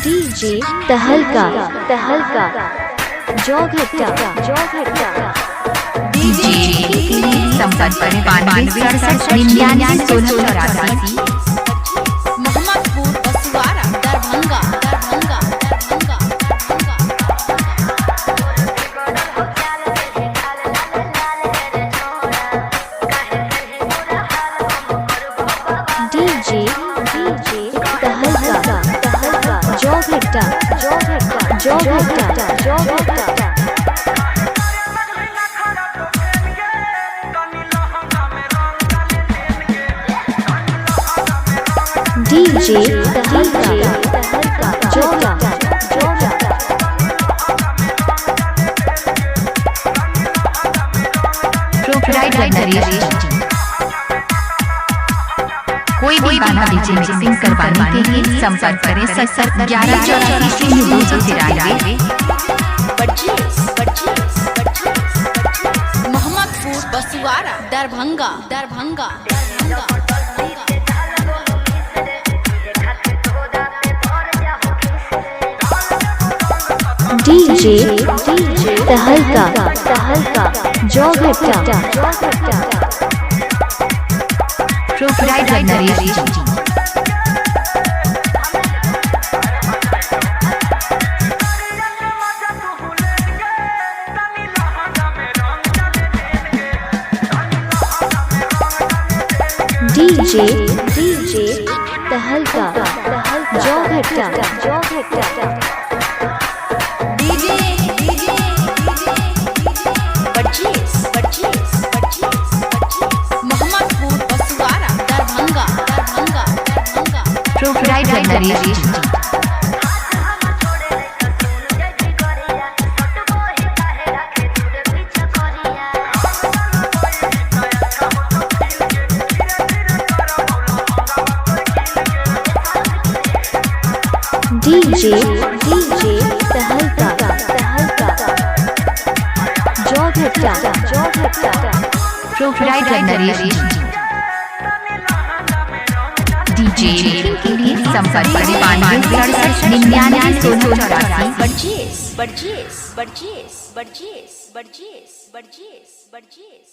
DJ तहलका जोघट्टा DJ संपर्क करें 9267991684। मोहम्मदपुर बसवारा दरभंगा। डीजे तहलका जोघट्टा डीजे तहलका जोघट्टा प्रोपराइटर नरेश जी। कोई भी गाना डीजे मिक्सिंग करवाने के लिए संपर्क करें 1184 मोहम्मदपुर बसवारा दरभंगा। डीजे तहलका जोघट्टा प्रोपराइटर नरेश जी। डीजे तहलका जोघट्टा मोहम्मदपुर बसवारा दरभंगा। प्रोपराइटर नरेश जी। डीजे तहलका जोघट्टा प्रोपराइटर नरेश जी। डीजे के लिए संपर्क करें 9267991684।